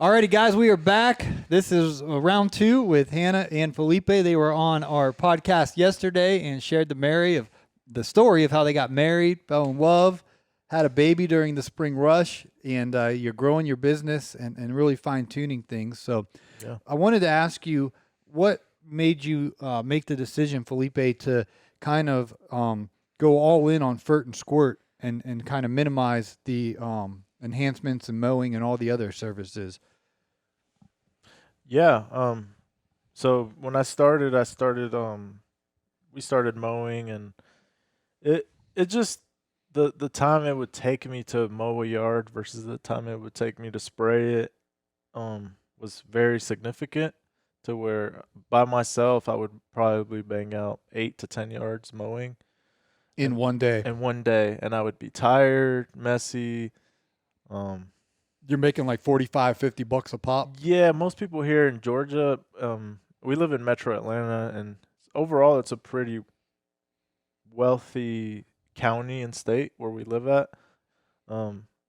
Alrighty, guys, we are back. This is round 2 with Hannah and Felipe. They were on our podcast yesterday and shared the story of how they got married, fell in love, had a baby during the spring rush, and you're growing your business and really fine-tuning things. So I wanted to ask you, what made you make the decision, Felipe, to kind of go all in on Fert and Squirt and kind of minimize the enhancements and mowing and all the other services? Yeah. So when I started, we started mowing, and it just the time it would take me to mow a yard versus the time it would take me to spray it, was very significant. To where by myself I would probably bang out 8 to 10 yards mowing In one day. in one day, and I would be tired, messy. You're making like $45-50 a pop. Yeah, most people here in Georgia, we live in Metro Atlanta, and overall, it's a pretty wealthy county and state where we live at,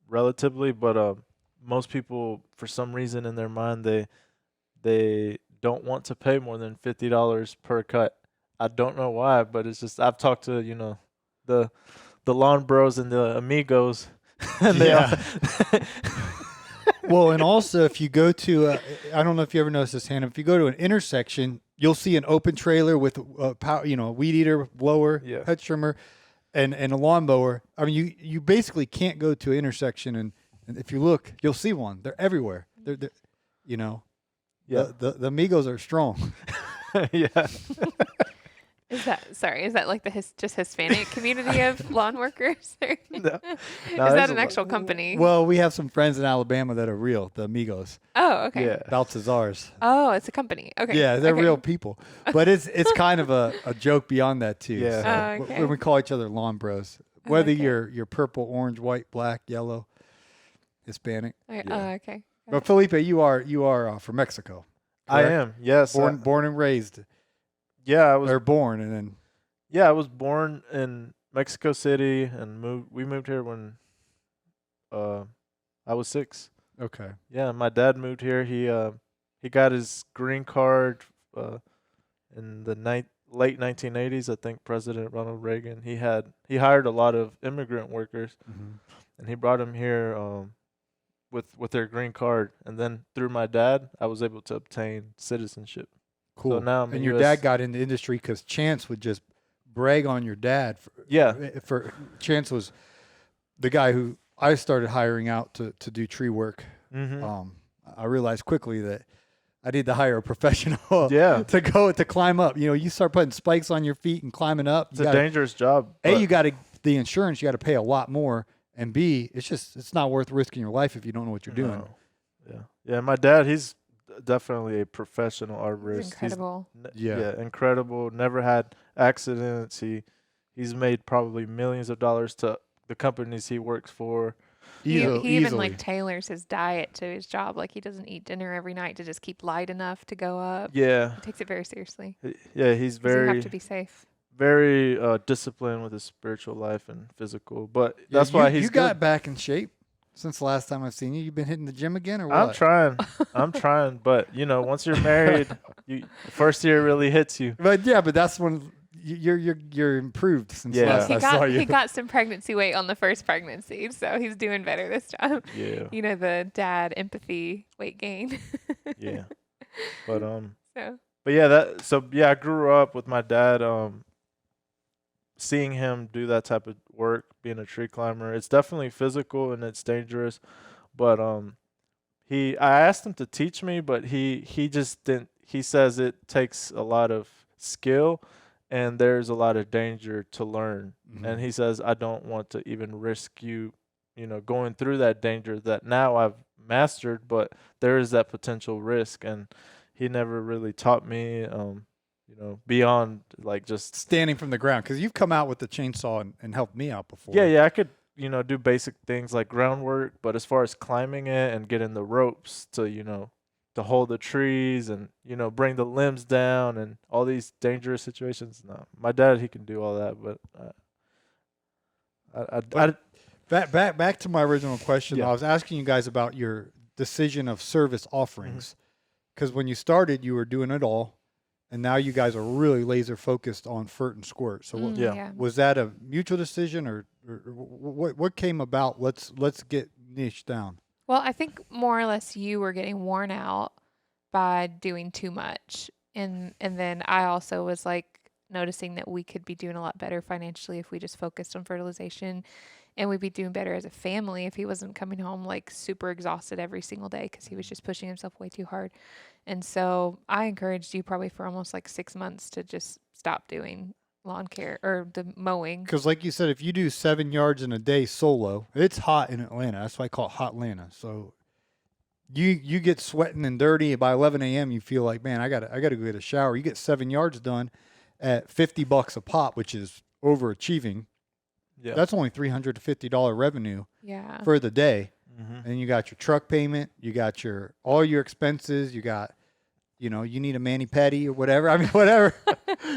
relatively. But most people, for some reason in their mind, they don't want to pay more than $50 per cut. I don't know why, but it's just I've talked to the lawn bros and the amigos, and they all, Well, and also if you go to, I don't know if you ever noticed this, Hannah, if you go to an intersection, you'll see an open trailer with a weed eater, blower, Yeah. head trimmer, and a lawnmower. I mean, you basically can't go to an intersection, and if you look, you'll see one. They're everywhere. They're yeah, the amigos are strong. yeah. Is that like the just Hispanic community of lawn workers? Or No, is there's that a an lot. actual company? Well, we have some friends in Alabama that are real, the amigos, Oh, okay. Yeah. Baltazars. Oh, it's a company. Okay. Yeah, they're okay. real people. But it's kind of a joke beyond that too. Yeah. So Oh, okay. when we call each other lawn bros, whether Okay. you're purple, orange, white, black, yellow, Hispanic. Okay. Yeah. Oh, okay. But Felipe, you are from Mexico. I correct? am. Yes. Born and raised, Yeah, I was. or born and then. Yeah, I was born in Mexico City and we moved here when I was 6. Okay. Yeah, my dad moved here. He got his green card in the late 1980s. I think President Ronald Reagan, he hired a lot of immigrant workers, Mm-hmm. and he brought them here with their green card, and then through my dad I was able to obtain citizenship. Cool. So now I'm a and your US dad got in the industry because Chance would just brag on your dad. For Chance was the guy who I started hiring out to do tree work. Mm-hmm. I realized quickly that I need to hire a professional Yeah. to climb up. You start putting spikes on your feet and climbing up. It's a dangerous job. You got the insurance. You got to pay a lot more, and B, it's not worth risking your life if you don't know what you're doing. No. Yeah. My dad, he's definitely a professional arborist. It's incredible. Yeah, incredible. Never had accidents. He's made probably millions of dollars to the companies he works for. He even Easily. like tailors his diet to his job. Like he doesn't eat dinner every night to just keep light enough to go up. Yeah. He takes it very seriously. Yeah, he's 'Cause you have very to be safe. very disciplined with his spiritual life and physical. But Yeah, that's why you he's got good. back in shape since the last time I've seen you. You've been hitting the gym again, or what? I'm trying. I'm trying, but once you're married, the first year really hits you. But that's when you're improved since Yeah. last I saw you. He got some pregnancy weight on the first pregnancy, so he's doing better this time. Yeah. The dad empathy weight gain. Yeah. But So But yeah, I grew up with my dad, seeing him do that type of work, being a tree climber. It's definitely physical and it's dangerous, but I asked him to teach me, but he just didn't. He says it takes a lot of skill and there's a lot of danger to learn. Mhm. And he says I don't want to even risk you going through that danger that now I've mastered, but there is that potential risk, and he never really taught me beyond like just Standing from the ground, because you've come out with the chainsaw and helped me out before. yeah, I could do basic things like groundwork, but as far as climbing it and getting the ropes to to hold the trees and bring the limbs down and all these dangerous situations, no, my dad, he can do all that, but I Back to my original question. Yeah. I was asking you guys about your decision of service offerings? Because when you started, you were doing it all, and now you guys are really laser focused on Fert and Squirt. So Yeah. was that a mutual decision, or what came about? Let's get niche down. Well, I think more or less you were getting worn out by doing too much. And then I also was like noticing that we could be doing a lot better financially if we just focused on fertilization, and we'd be doing better as a family if he wasn't coming home like super exhausted every single day because he was just pushing himself way too hard. And so I encouraged you probably for almost like 6 months to just stop doing lawn care or the mowing. Because like you said, if you do 7 yards in a day solo, it's hot in Atlanta. That's why I call it hot Atlanta. So you get sweating and dirty by 11 a.m. You feel like, man, I gotta go get a shower. You get 7 yards done at $50 a pop, which is overachieving. Yeah. That's only $350 revenue Yeah. for the day. Mm-hmm. And you got your truck payment, you got all your expenses, you got, you need a mani-pedi or whatever. I mean, whatever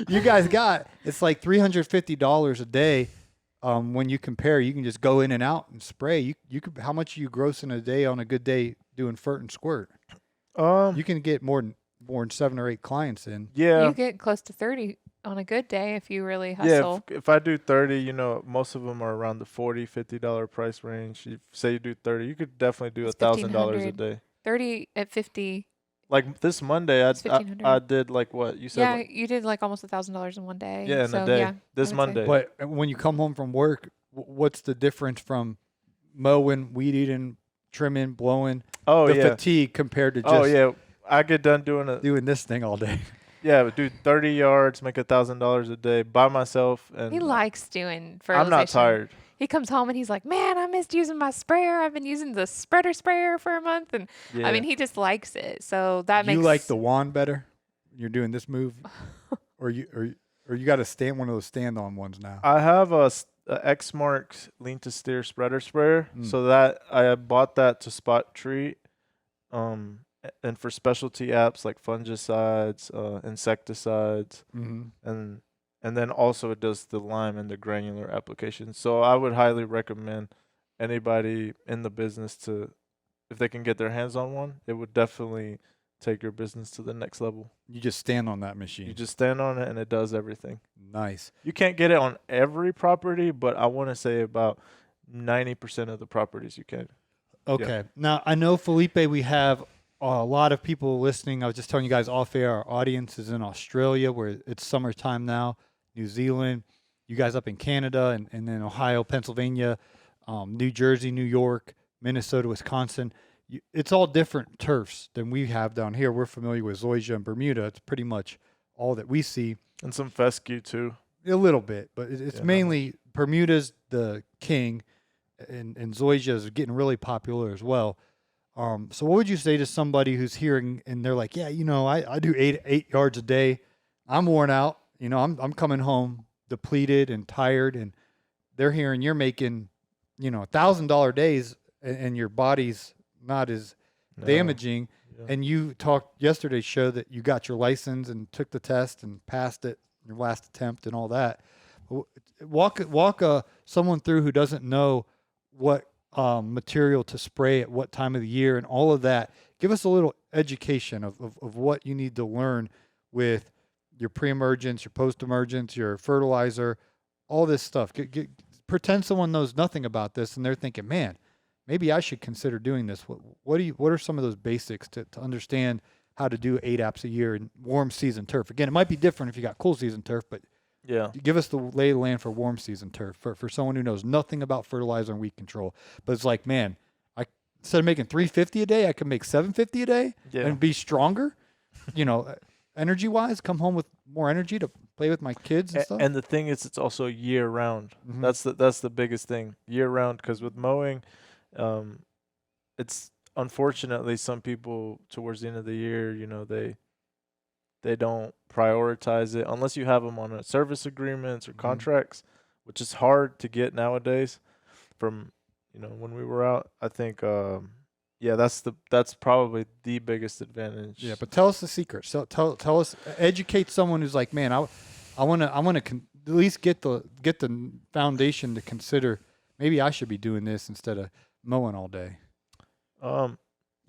you guys got, it's like $350 a day. When you compare, you can just go in and out and spray. You could, how much are you grossing a day on a good day doing Fert and Squirt? You can get more than 7 or 8 clients in. Yeah. You get close to 30 on a good day if you really hustle. Yeah, if I do 30, most of them are around the $40, $50 price range. You say you do 30, you could definitely do It's $1,000 a day. 30 at 50. Like this Monday, It's I 1,500. did like what you said. Yeah, like- you did like almost $1,000 in one day. Yeah, in so, a day. Yeah, This I would say. Monday. But when you come home from work, what's the difference from mowing, weed eating, trimming, blowing, Oh the yeah. fatigue compared to just Oh yeah. I get done doing it. doing this thing all day? Yeah, do 30 yards, make $1,000 a day by myself, and He likes doing I'm fertilization. not tired. He comes home and he's like, man, I missed using my sprayer. I've been using the spreader sprayer for a month. And Yeah. I mean, he just likes it. So that makes You like the wand better? You're doing this move, or you got to stand one of those stand-on ones now. I have a X-Mark lean to steer spreader sprayer, Mm. so that I bought that to spot treat, and for specialty apps like fungicides, insecticides, Mm-hmm. and then also it does the lime and the granular application. So I would highly recommend anybody in the business to, if they can get their hands on one, it would definitely take your business to the next level. You just stand on that machine. You just stand on it and it does everything. Nice. You can't get it on every property, but I want to say about 90% of the properties you can. Okay. Now, I know, Felipe, we have a lot of people listening. I was just telling you guys off air, our audience is in Australia where it's summertime now, New Zealand, you guys up in Canada, and then Ohio, Pennsylvania, New Jersey, New York, Minnesota, Wisconsin. It's all different turfs than we have down here. We're familiar with Zoysia and Bermuda. It's pretty much all that we see. And some fescue too. A little bit, but it's Yeah, mainly Bermuda's the king, and Zoysia is getting really popular as well. So what would you say to somebody who's hearing and they're like, yeah, I do eight yards a day. I'm worn out. I'm coming home depleted and tired, and they're hearing you're making, $1,000 days, and your body's not as No. damaging. Yeah. And you talked yesterday's show that you got your license and took the test and passed it, your last attempt and all that. Walk someone through who doesn't know what material to spray at what time of the year and all of that. Give us a little education of what you need to learn with your pre-emergence, your post-emergence, your fertilizer, all this stuff. Pretend someone knows nothing about this and they're thinking, man, maybe I should consider doing this. What are some of those basics to understand how to do 8 apps a year in warm season turf? Again, it might be different if you got cool season turf, but Yeah. give us the lay of the land for warm season turf for someone who knows nothing about fertilizer and weed control. But it's like, man, instead of making $350 a day, I can make $750 a day Yeah. and be stronger. Energy wise, come home with more energy to play with my kids and stuff. And the thing is, it's also year round. Mhm. That's the biggest thing, year round. Because with mowing, it's unfortunately some people towards the end of the year, they don't prioritize it unless you have them on a service agreements or Mhm. contracts, which is hard to get nowadays. From when we were out, I think that's probably the biggest advantage. Yeah, but tell us the secret. So tell us, educate someone who's like, man, I want to at least get the foundation to consider maybe I should be doing this instead of mowing all day.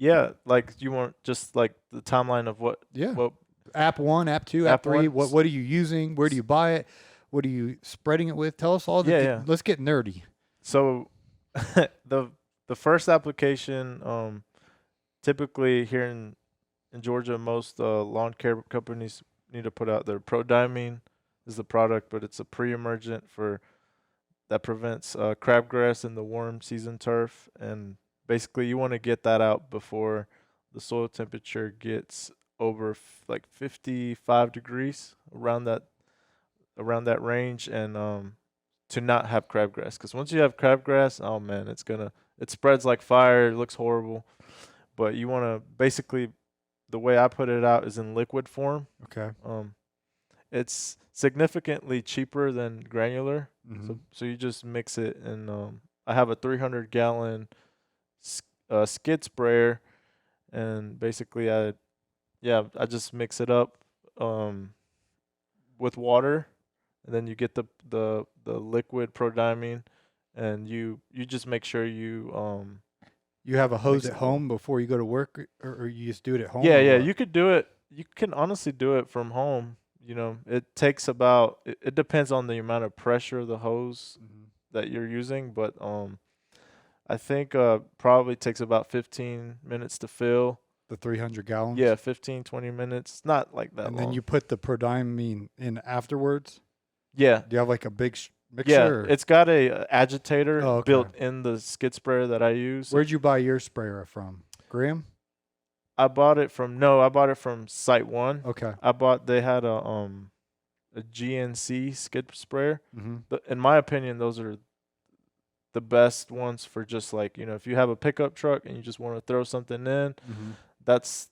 Yeah, like you want just like the timeline of what Yeah. what App 1, App 2, App App 3. one? What are you using? Where do you buy it? What are you spreading it with? Tell us all the. Yeah. Let's get nerdy. So the first application, typically here in Georgia, most lawn care companies need to put out their Prodiamine is the product, but it's a pre-emergent that prevents crabgrass in the warm season turf, and basically you want to get that out before the soil temperature gets over like 55 degrees around that range, and to not have crabgrass, because once you have crabgrass, oh man, it spreads like fire. It looks horrible, but you want to basically, the way I put it out is in liquid form. Okay. It's significantly cheaper than granular. Mhm. So you just mix it, and I have a 300-gallon skid sprayer, and basically I just mix it up with water, and then you get the liquid Prodiamine, and you just make sure you You have a hose mix at it well. home before you go to work, or you just do it at home? Yeah, or yeah, what? you could do it. You can honestly do it from home. It takes about it depends on the amount of pressure of the hose Mhm. that you're using, but I think probably takes about 15 minutes to fill. The 300 gallons. Yeah, 15, 20 minutes. Not like that And long. then you put the Prodiamine in afterwards. Yeah. Do you have like a big mixer? Yeah, or- it's got a agitator Oh, okay. built in the skid sprayer that I use. Where'd you buy your sprayer from? Graham? I bought it from Site One. Okay. They had a GNC skid sprayer. Mm-hmm. In my opinion, those are the best ones for just like, if you have a pickup truck and you just want to throw something in, Mm-hmm. that's,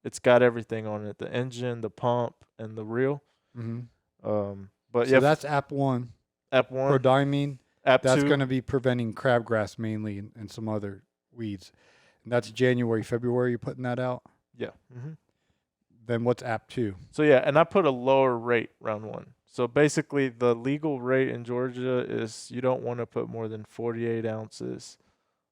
it's got everything on it, the engine, the pump, and the reel. Mm-hmm. But So yeah, that's app 1. app 1, Prodiamine. app That's 2. going to be preventing crabgrass mainly and some other weeds. And that's January, February you're putting that out? Yeah. Mm-hmm. Then what's app 2? So yeah, and I put a lower rate round 1. So basically the legal rate in Georgia is you don't want to put more than 48 ounces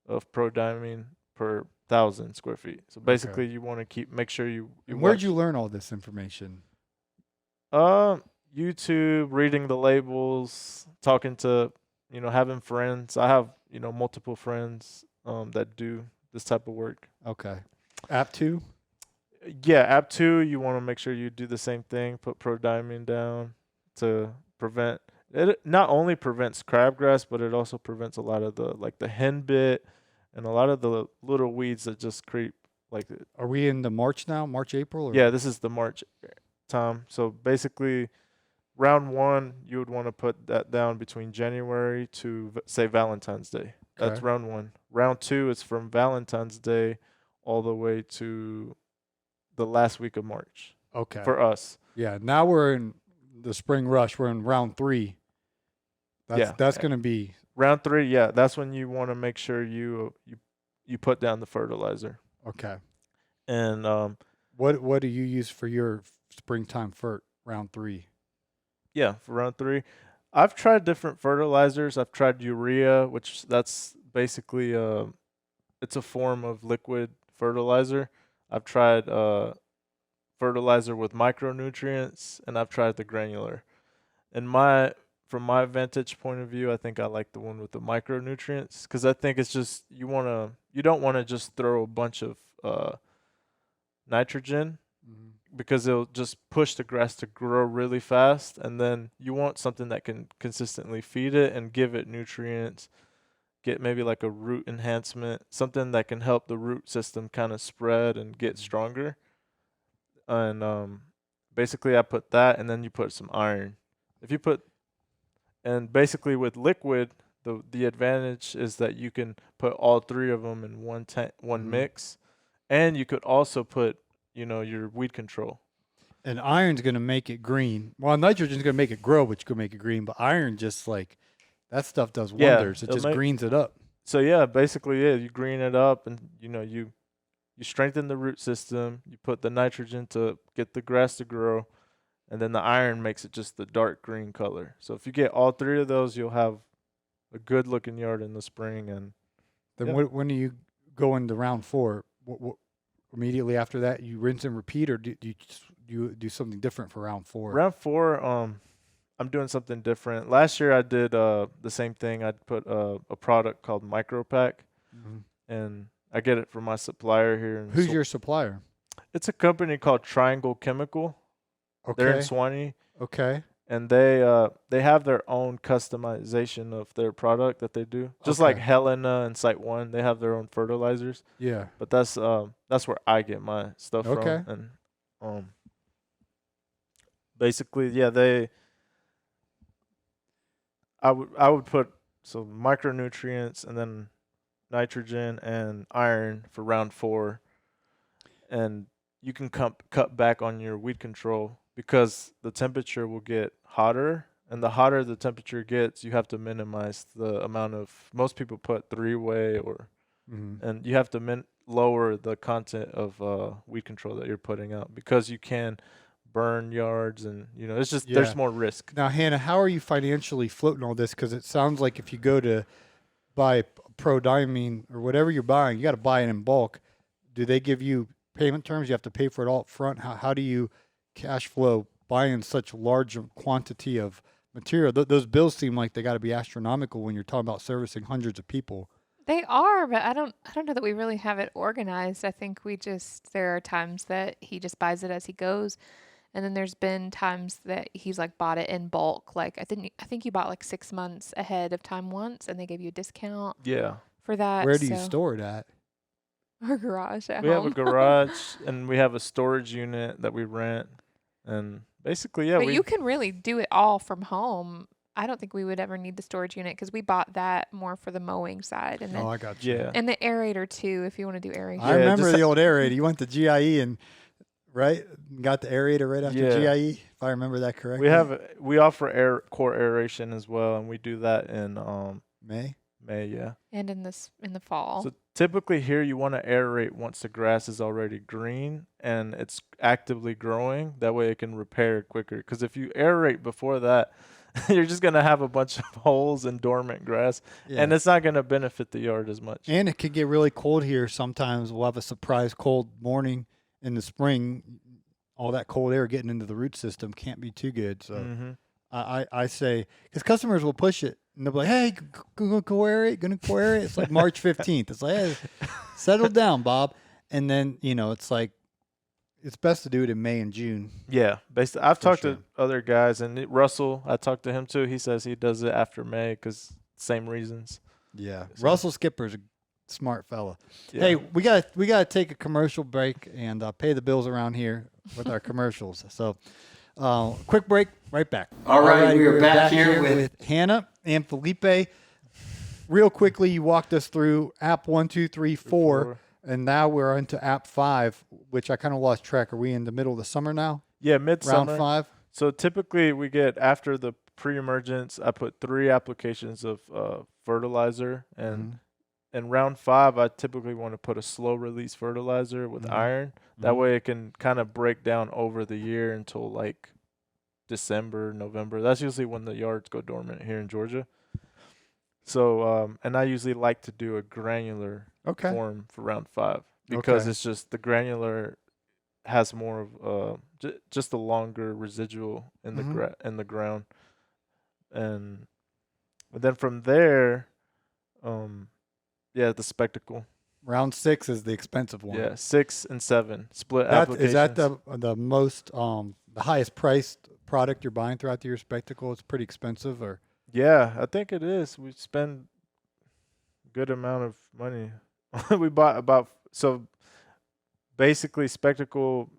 of Prodiamine per 1,000 square feet. So basically you want to make sure you And where'd watch- you learn all this information? YouTube, reading the labels, talking to, having friends. I have, multiple friends that do this type of work. Okay. App 2? Yeah, app 2, you want to make sure you do the same thing, put Prodiamine down to prevent it. Not only prevents crabgrass, but it also prevents a lot of the henbit and a lot of the little weeds that just creep like it. Are we in the March now? March, April? Or? Yeah, this is the March time. So basically round 1, you would want to put that down between January to say Valentine's Day. That's Okay. round 1. Round 2 is from Valentine's Day all the way to the last week of March Okay. for us. Yeah. Now we're in the spring rush. We're in round 3. That's going to be. Round 3, yeah, that's when you want to make sure you put down the fertilizer. Okay. And What do you use for your springtime fert round 3? yeah, for round 3, I've tried different fertilizers. I've tried urea, which that's basically it's a form of liquid fertilizer. I've tried fertilizer with micronutrients, and I've tried the granular. From my vantage point of view, I think I like the one with the micronutrients, because I think it's just you don't want to just throw a bunch of nitrogen, because it'll just push the grass to grow really fast, and then you want something that can consistently feed it and give it nutrients, get maybe like a root enhancement, something that can help the root system kind of spread and get stronger. And basically I put that, and then you put some iron. And basically with liquid, the advantage is that you can put all 3 of them in one mix, and you could also put your weed control. And iron's going to make it green. Well, nitrogen's going to make it grow, which could make it green. But iron just like that stuff does wonders. It just greens it up. So yeah, basically, you green it up, and you strengthen the root system. You put the nitrogen to get the grass to grow, and then the iron makes it just the dark green color. So if you get all 3 of those, you'll have a good looking yard in the spring. And Then when do you go into round 4? what immediately after that you rinse and repeat, or do you do something different for round 4? Round 4, I'm doing something different. Last year I did the same thing. I put a product called Micropack, and I get it from my supplier here. Who's your supplier? It's a company called Triangle Chemical. Okay. They're in Swanee. Okay. And they have their own customization of their product that they do. Just like Helena and Site One, they have their own fertilizers. Yeah. But that's where I get my stuff from. And basically, yeah, I would put micronutrients and then nitrogen and iron for round 4, and you can cut back on your weed control because the temperature will get hotter, and the hotter the temperature gets, you have to minimize the amount of. Most people put 3-way and you have to lower the content of weed control that you're putting out because you can burn yards, and it's just there's more risk. Now, Hannah, how are you financially floating all this? Because it sounds like if you go to buy Prodiamine or whatever you're buying, you got to buy it in bulk. Do they give you payment terms? You have to pay for it all up front. How do you cash flow buying such large quantity of material? Those bills seem like they got to be astronomical when you're talking about servicing hundreds of people. They are, but I don't know that we really have it organized. I think there are times that he just buys it as he goes. And then there's been times that he's like bought it in bulk. Like I think you bought like 6 months ahead of time once, and they gave you a discount. Yeah. For that. Where do you store it at? Our garage at home. We have a garage and we have a storage unit that we rent, and basically, yeah. But you can really do it all from home. I don't think we would ever need the storage unit because we bought that more for the mowing side. And then, I got you. Yeah. And the aerator too, if you want to do aeration. I remember the old aerator. You went to GIE and got the aerator right after GIE, if I remember that correctly. We offer core aeration as well, and we do that in May, yeah. And in the fall. So typically here you want to aerate once the grass is already green and it's actively growing. That way it can repair quicker. Because if you aerate before that, you're just going to have a bunch of holes and dormant grass, and it's not going to benefit the yard as much. And it could get really cold here. Sometimes we'll have a surprise cold morning in the spring. All that cold air getting into the root system can't be too good. So I say, because customers will push it, and they'll be like, hey, gonna core aerate. It's like March 15th. It's like, hey, settle down, Bob. And then, it's like, it's best to do it in May and June. Yeah. Basically, I've talked to other guys, and Russell, I talked to him too. He says he does it after May because same reasons. Yeah. So. Russell Skipper's a smart fella. Yeah. Hey, we gotta take a commercial break and pay the bills around here with our commercials. So quick break, right back. All right, we are back here with Hannah and Felipe. Real quickly, you walked us through app 1, 2, 3, 4. And now we're into app 5, which I kind of lost track. Are we in the middle of the summer now? Yeah, midsummer. Round 5. So typically we get, after the pre-emergence, I put 3 applications of fertilizer. And in round 5, I typically want to put a slow-release fertilizer with iron. That way it can kind of break down over the year until like December, November. That's usually when the yards go dormant here in Georgia. So, and I usually like to do a granular form for round 5 because it's just the granular has more of just a longer residual in the in the ground, and then from there, the spectacle. Round 6 is the expensive one. Yeah, 6 and 7 split applications. Is that the most the highest priced product you're buying throughout the year? Spectacle. It's pretty expensive, or? Yeah, I think it is. We spend a good amount of money. We bought basically spectacle.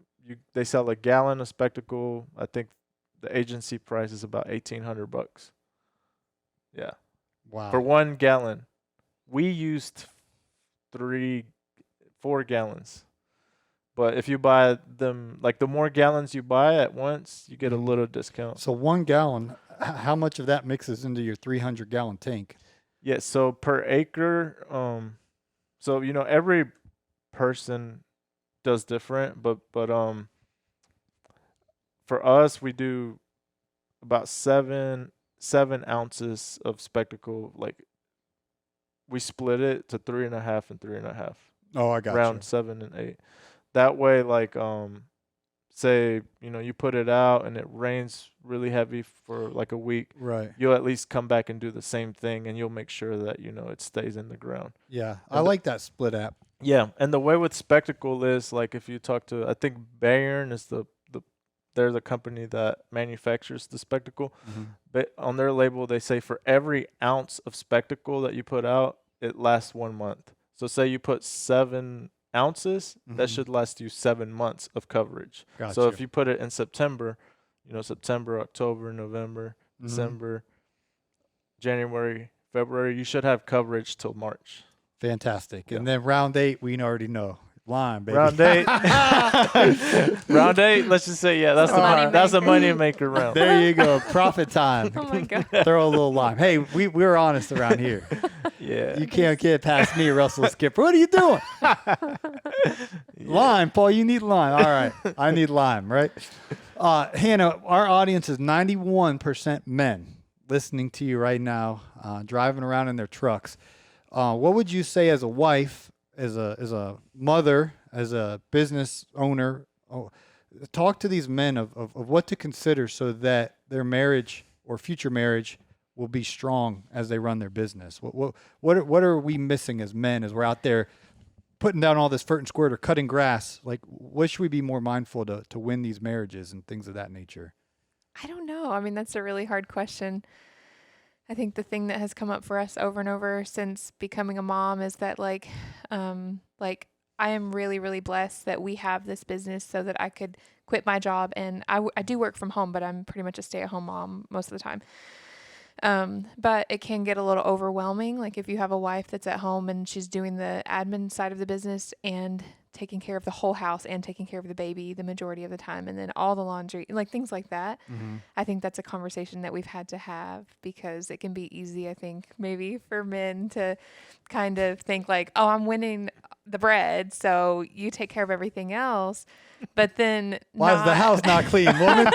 They sell a gallon of spectacle. I think the agency price is about $1,800. Yeah. Wow. For 1 gallon, we used 4 gallons. But if you buy them, like the more gallons you buy at once, you get a little discount. So 1 gallon, how much of that mixes into your 300-gallon tank? Yeah, so per acre, so every person does different, but for us we do about 7 ounces of spectacle. Like we split it to 3.5 and 3.5. Oh, I got round 7 and 8. That way, like say you put it out and it rains really heavy for like a week, Right. you'll at least come back and do the same thing, and you'll make sure that it stays in the ground. Yeah, And I like that split app. Yeah, and the way with Spectacle is, like, if you talk to, I think Bayern is they're the company that manufactures the Spectacle. But on their label, they say for every ounce of Spectacle that you put out, it lasts 1 month. So say you put 7 ounces, that should last you 7 months of coverage. Gotcha. So if you put it in September, September, October, November, December, January, February, you should have coverage till March. Fantastic. Yeah. And then round 8, we already know. Lime, baby. Round 8. Round 8, let's just say, that's a money maker round. There you go. Profit time. Oh my God. Throw a little lime. Hey, we're honest around here. Yeah. You can't get past me, Russell Skipper. What are you doing? Lime, Paul, you need lime. All right. I need lime, right? Hannah, our audience is 91% men listening to you right now, driving around in their trucks. What would you say as a wife, as a mother, as a business owner? Talk to these men of what to consider so that their marriage or future marriage will be strong as they run their business. What are we missing as men as we're out there putting down all this fert and squirt or cutting grass? Like, what should we be more mindful to win these marriages and things of that nature? I don't know. I mean, that's a really hard question. I think the thing that has come up for us over and over since becoming a mom is that like I am really, really blessed that we have this business so that I could quit my job. And I do work from home, but I'm pretty much a stay-at-home mom most of the time. But it can get a little overwhelming. Like if you have a wife that's at home and she's doing the admin side of the business and taking care of the whole house and taking care of the baby the majority of the time, and then all the laundry, like things like that. I think that's a conversation that we've had to have because it can be easy, I think, maybe for men to kind of think like, oh, I'm winning the bread, so you take care of everything else. But then Why is the house not clean, woman?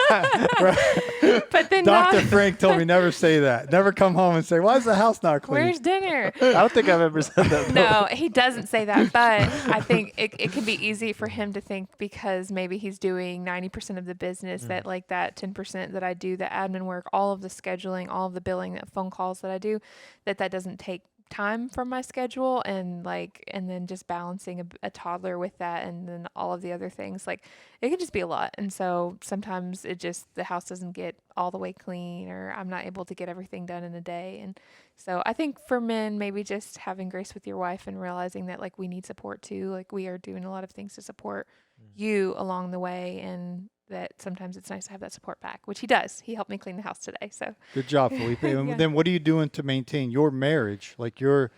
But then Dr. Frank told me never say that. Never come home and say, why is the house not clean? Where's dinner? I don't think I've ever said that. No, he doesn't say that, but I think it can be easy for him to think because maybe he's doing 90% of the business that like that 10% that I do, the admin work, all of the scheduling, all of the billing, the phone calls that I do, that doesn't take time from my schedule, and then just balancing a toddler with that, and then all of the other things, like it can just be a lot. And so sometimes the house doesn't get all the way clean, or I'm not able to get everything done in a day. And so I think for men, maybe just having grace with your wife and realizing that like we need support too, like we are doing a lot of things to support you along the way, and that sometimes it's nice to have that support back, which he does. He helped me clean the house today. So good job, Felipe. And Yeah. then what are you doing to maintain your marriage? Like your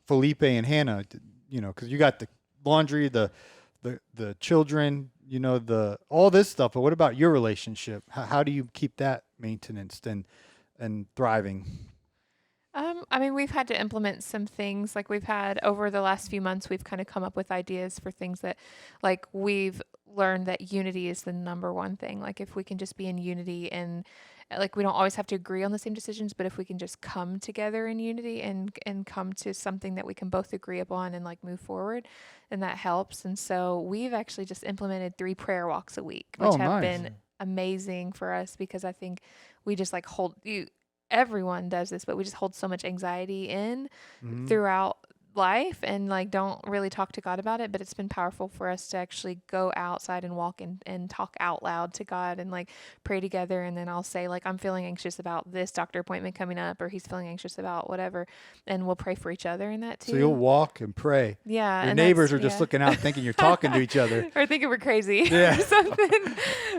Felipe and Hannah, because you got the laundry, the children, all this stuff. But what about your relationship? How do you keep that maintenance and thriving? I mean, we've had to implement some things. Like we've had over the last few months, we've kind of come up with ideas for things that, like, we've learned that unity is the number one thing. Like if we can just be in unity, and like we don't always have to agree on the same decisions, but if we can just come together in unity and come to something that we can both agree upon and like move forward, then that helps. And so we've actually just implemented 3 prayer walks a week, which have been amazing for us, because I think we just like everyone does this, but we just hold so much anxiety in throughout life and like don't really talk to God about it. But it's been powerful for us to actually go outside and walk and talk out loud to God and like pray together. And then I'll say like, I'm feeling anxious about this doctor appointment coming up, or he's feeling anxious about whatever. And we'll pray for each other in that too. So you'll walk and pray. Yeah. Your neighbors are just looking out thinking you're talking to each other. Or thinking we're crazy Yeah. or something.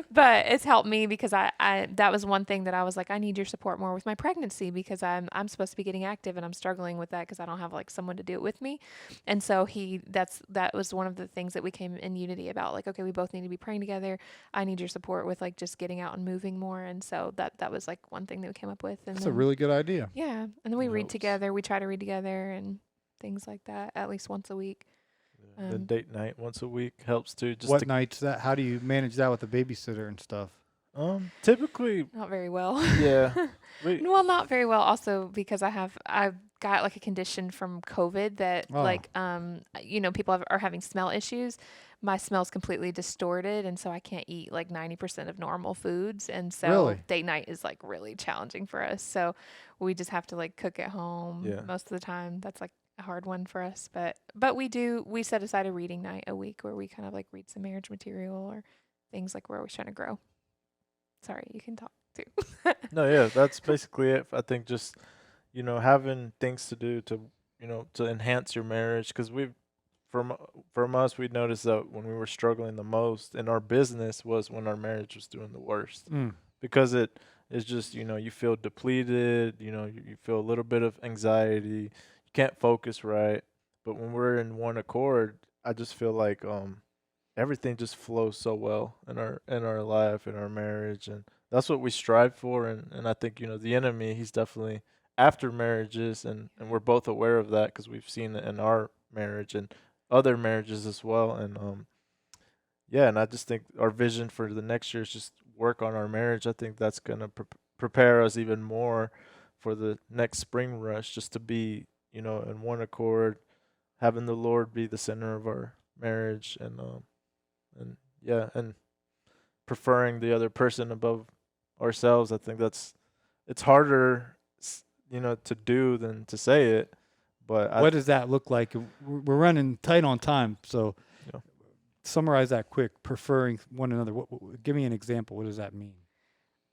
But it's helped me because I that was one thing that I was like, I need your support more with my pregnancy, because I'm supposed to be getting active and I'm struggling with that because I don't have like someone to do it with me. And so that was one of the things that we came in unity about. Like, okay, we both need to be praying together. I need your support with like just getting out and moving more. And so that was like one thing that we came up with. And That's a really good idea. Yeah. And then we read together. We try to read together and things like that at least once a week. The date night once a week helps too. What night's that? How do you manage that with the babysitter and stuff? Typically, Not very well. yeah. Well, not very well. Also, because I've got like a condition from COVID that Oh. people are having smell issues. My smell's completely distorted, and so I can't eat like 90% of normal foods, and so Really? date night is like really challenging for us. So we just have to like cook at home Yeah. most of the time. That's like a hard one for us, but we set aside a reading night a week where we kind of like read some marriage material or things like we're always trying to grow. Sorry, you can talk too. No, yeah, that's basically it. I think just, having things to do to, to enhance your marriage. Because from us, we noticed that when we were struggling the most in our business was when our marriage was doing the worst. Mm. Because it is just, you feel depleted, you feel a little bit of anxiety, you can't focus right. But when we're in one accord, I just feel like everything just flows so well in our life, in our marriage, and that's what we strive for. And I think the enemy, he's definitely after marriages, and we're both aware of that because we've seen it in our marriage and other marriages as well. And yeah, and I just think our vision for the next year is just work on our marriage. I think that's gonna prepare us even more for the next spring rush, just to be in one accord, having the Lord be the center of our marriage, and yeah, and preferring the other person above ourselves. I think it's harder, to do than to say it. But What does that look like? We're running tight on time, so Yeah. summarize that quick. Preferring one another. Give me an example. What does that mean?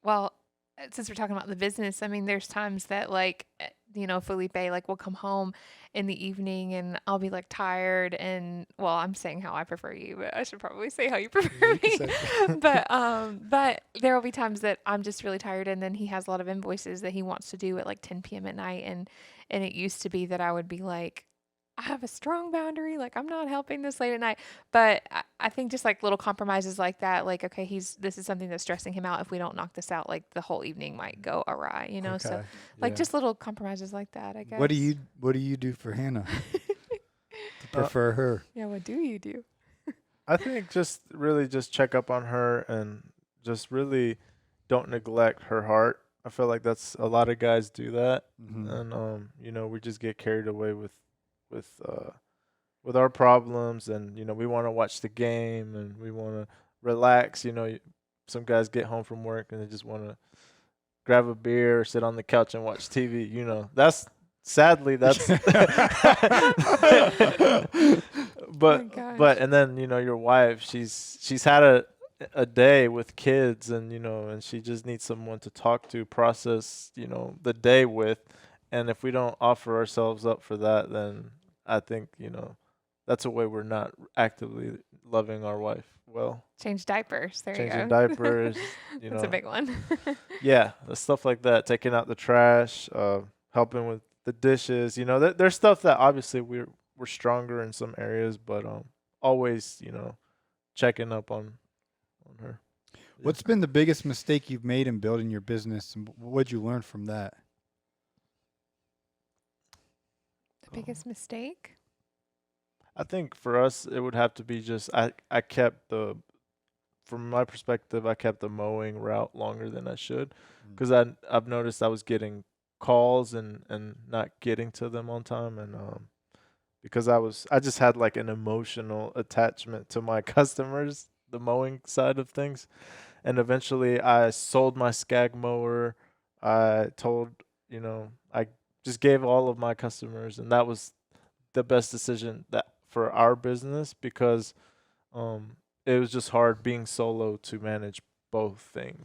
Well, since we're talking about the business, I mean, there's times that Felipe like will come home in the evening and I'll be like tired and well, I'm saying how I prefer you, but I should probably say how you prefer You can me. say but there will be times that I'm just really tired and then he has a lot of invoices that he wants to do at like 10 p.m. at night and it used to be that I would be like I have a strong boundary. Like I'm not helping this late at night, but I think just like little compromises like that, like, okay, this is something that's stressing him out. If we don't knock this out, like the whole evening might go awry, So Okay. like Yeah. just little compromises like that, I guess. What do you do for Hannah to prefer her? Yeah. What do you do? I think just really just check up on her and just really don't neglect her heart. I feel like that's a lot of guys do that, Mhm. and we just get carried away with our problems, and we want to watch the game and we want to relax. Some guys get home from work and they just want to grab a beer or sit on the couch and watch TV. That's sadly that's but gosh. and then your wife, she's had a day with kids, and she just needs someone to talk to, process the day with. And if we don't offer ourselves up for that, then I think that's a way we're not actively loving our wife well. Change diapers. There you Changing go. diapers, That's a big one. yeah, the stuff like that, taking out the trash, helping with the dishes. There's stuff that obviously we're stronger in some areas, but always checking up on her. What's been the biggest mistake you've made in building your business, and what'd you learn from that? The biggest mistake? I think for us it would have to be just I kept from my perspective, I kept the mowing route longer than I should, because I've noticed I was getting calls and not getting to them on time, and because I just had like an emotional attachment to my customers, the mowing side of things, and eventually I sold my Skag mower. I told I just gave all of my customers, and that was the best decision that for our business, because it was just hard being solo to manage both things.